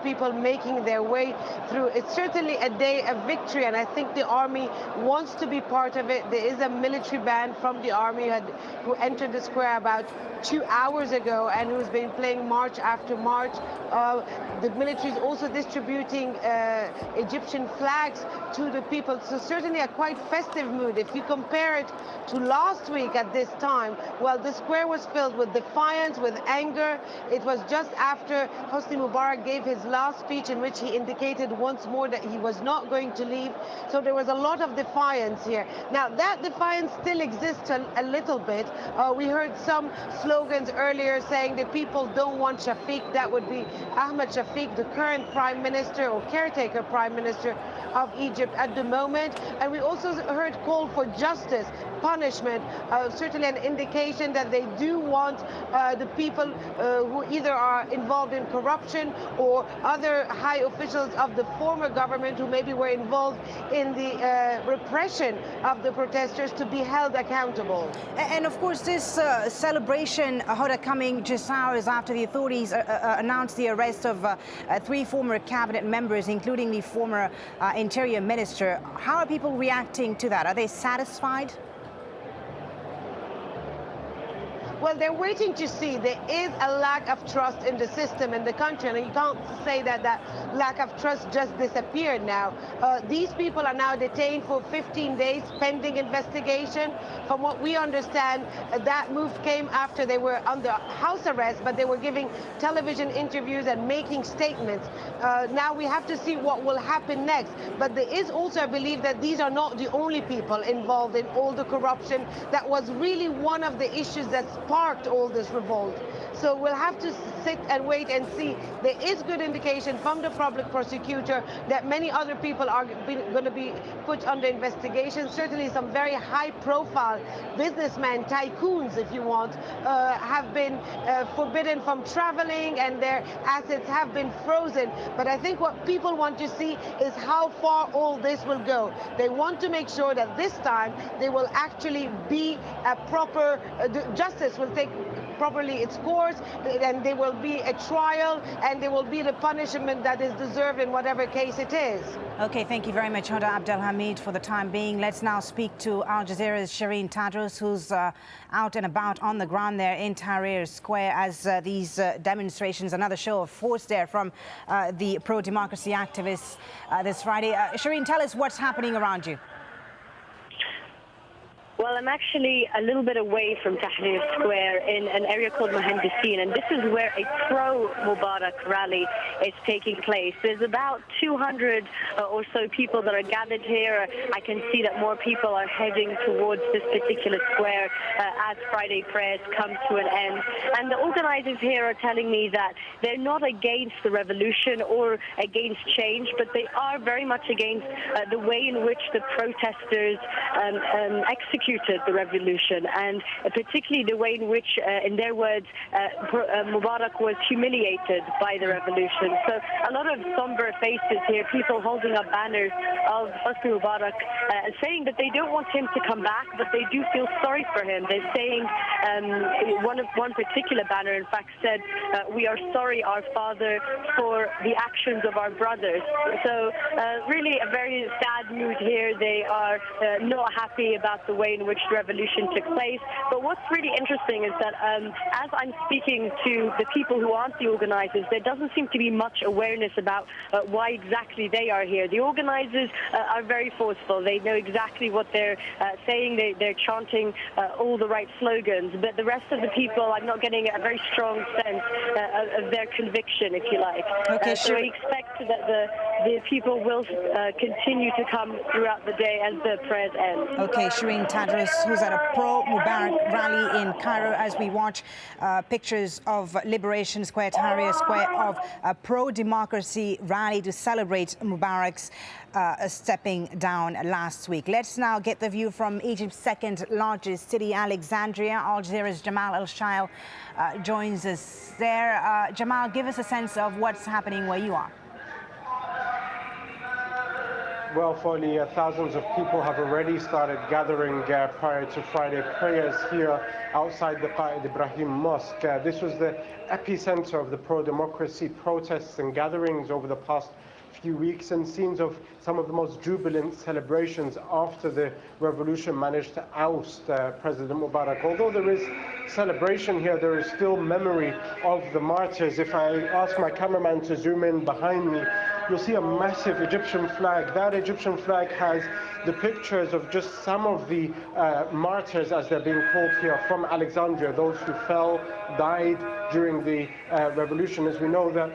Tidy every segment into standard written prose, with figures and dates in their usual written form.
people making their way through. It's certainly a day of victory, and I think the army wants to be part of it. There is a military band from the army who entered the square about 2 hours ago and who's been playing march after march. The military is also distributing Egyptian flags to the people, so certainly a quite festive mood. If you compare it to last week at this time, well, the square was filled with defiance, with anger. It was just after Hosni Mubarak gave his last speech in which he indicated once more that he was not going to leave. So there was a lot of defiance here. Now, that defiance still exists a little bit. We heard some slogans earlier saying the people don't want Shafiq. That would be Ahmed Shafiq, the current prime minister or caretaker prime minister of Egypt at the moment. And we also heard call for justice, punishment, certainly an indication that they do want the people who either are involved in corruption or other high officials of the former government who maybe were involved in the repression of the protesters to be held accountable. And of course, this celebration, Hoda, coming just hours after the authorities announced the arrest of 3 former cabinet members, including the former interior minister. How are people reacting to that? Are they satisfied? Well, they're waiting to see. There is a lack of trust in the system in the country, and you can't say that that lack of trust just disappeared now. These people are now detained for 15 days pending investigation. From what we understand, that move came after they were under house arrest, but they were giving television interviews and making statements. Now we have to see what will happen next. But there is also a belief that these are not the only people involved in all the corruption. That was really one of the issues that sparked all this revolt. So we'll have to sit and wait and see. There is good indication from the public prosecutor that many other people are going to be put under investigation. Certainly some very high-profile businessmen, tycoons, if you want, have been forbidden from traveling and their assets have been frozen. But I think what people want to see is how far all this will go. They want to make sure that this time they will actually be a proper, justice will take properly its course, and there will be a trial, and there will be the punishment that is deserved in whatever case it is. Okay, thank you very much, Hoda Abdelhamid, for the time being. Let's now speak to Al Jazeera's Shireen Tadros, who's out and about on the ground there in Tahrir Square as these demonstrations, another show of force there from the pro-democracy activists this Friday. Shireen, tell us what's happening around you. Well, I'm actually a little bit away from Tahrir Square in an area called Mohandisin, and this is where a pro-Mubarak rally is taking place. There's about 200 or so people that are gathered here. I can see that more people are heading towards this particular square as Friday prayers come to an end. And the organizers here are telling me that they're not against the revolution or against change, but they are very much against the way in which the protesters executed the revolution, and particularly the way in which, in their words, Mubarak was humiliated by the revolution. So a lot of somber faces here, people holding up banners of Hosni Mubarak, saying that they don't want him to come back, but they do feel sorry for him. They're saying, one particular banner, in fact, said, "We are sorry, our father, for the actions of our brothers." So really a very sad mood here. They are not happy about the way in which the revolution took place. But what's really interesting is that as I'm speaking to the people who aren't the organizers, there doesn't seem to be much awareness about why exactly they are here. The organizers are very forceful. They know exactly what they're saying. They're chanting all the right slogans. But the rest of the people, I'm not getting a very strong sense of their conviction, if you like. Okay, so I expect that the people will continue to come throughout the day as the prayers end. Okay, Shireen Tadros, who's at a pro-Mubarak rally in Cairo, as we watch pictures of Liberation Square, Tahrir Square, of a pro-democracy rally to celebrate Mubarak's stepping down last week. Let's now get the view from Egypt's second largest city, Alexandria. AlJazeera's Jamal El-Shail joins us there. Jamal, give us a sense of what's happening where you are. Well, Foley, thousands of people have already started gathering prior to Friday prayers here outside the Qa'id Ibrahim Mosque. This was the epicenter of the pro-democracy protests and gatherings over the past few weeks, and scenes of some of the most jubilant celebrations after the revolution managed to oust President Mubarak. Although there is celebration here, there is still memory of the martyrs. If I ask my cameraman to zoom in behind me, you'll see a massive Egyptian flag. That Egyptian flag has the pictures of just some of the martyrs, as they're being called here, from Alexandria, those who fell, died during the revolution. As we know that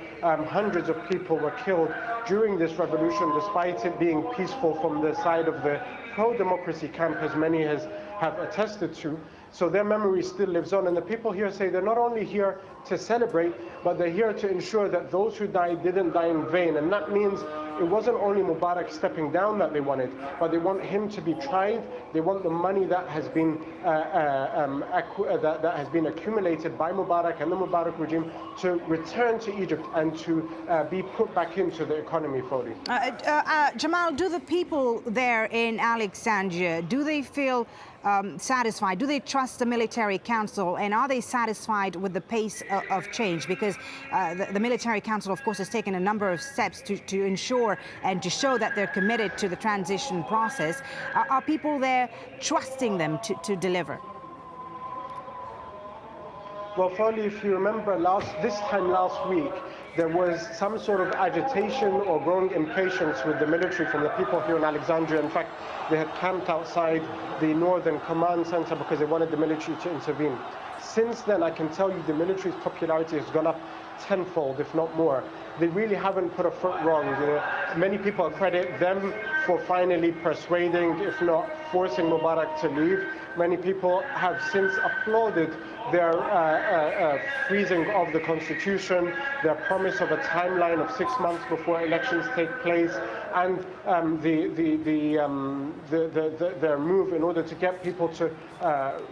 hundreds of people were killed during this revolution, despite it being peaceful from the side of the pro-democracy camp, as many have attested to. So their memory still lives on. And the people here say they're not only here to celebrate, but they're here to ensure that those who died didn't die in vain. And that means it wasn't only Mubarak stepping down that they wanted, but they want him to be tried. They want the money that has been that has been accumulated by Mubarak and the Mubarak regime to return to Egypt and to be put back into the economy, Foley. Jamal, do the people there in Alexandria, do they feel satisfied? Do they trust the military council, and are they satisfied with the pace of change? Because the military council, of course, has taken a number of steps to ensure and to show that they're committed to the transition process. Are people there trusting them to deliver? Well, Foley, if you remember this time last week, there was some sort of agitation or growing impatience with the military from the people here in Alexandria. In fact, they had camped outside the Northern Command Center because they wanted the military to intervene. Since then, I can tell you the military's popularity has gone up tenfold, if not more. They really haven't put a foot wrong. Many people credit them for finally persuading, if not forcing Mubarak to leave. Many people have since applauded their freezing of the constitution, their promise of a timeline of 6 months before elections take place, and their move in order to get people to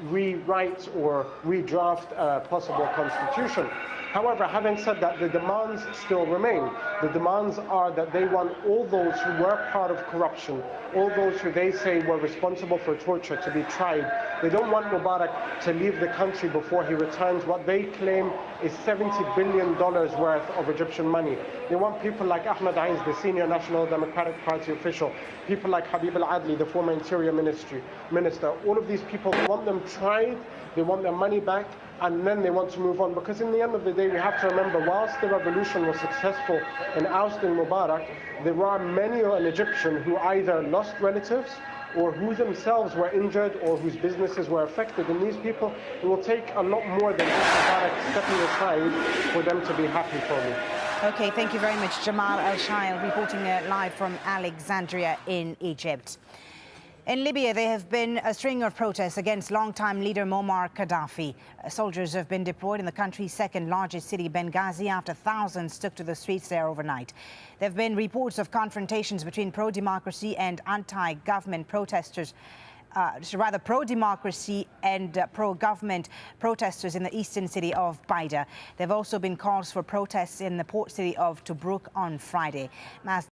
rewrite or redraft a possible constitution. However, having said that, the demands still remain. The demands are that they want all those who were part of corruption, all those who they say were responsible for torture, to be tried. They don't want Mubarak to leave the country before he returns what they claim is $70 billion worth of Egyptian money. They want people like Ahmed Aiz, the senior National Democratic Party official, people like Habib al-Adli, the former Interior Minister. All of these people, they want them tried, they want their money back, and then they want to move on. Because in the end of the day, we have to remember, whilst the revolution was successful in ousting Mubarak, there are many an Egyptian who either lost relatives or who themselves were injured or whose businesses were affected. And these people, it will take a lot more than just Mubarak stepping aside for them to be happy for me. Okay, thank you very much, Jamal Al-Shail, reporting live from Alexandria in Egypt. In Libya, there have been a string of protests against longtime leader Muammar Gaddafi. Soldiers have been deployed in the country's second largest city, Benghazi, after thousands took to the streets there overnight. There have been reports of confrontations between pro-democracy and anti-government protesters. Rather pro-democracy and pro-government protesters in the eastern city of Baida. There have also been calls for protests in the port city of Tobruk on Friday. Mass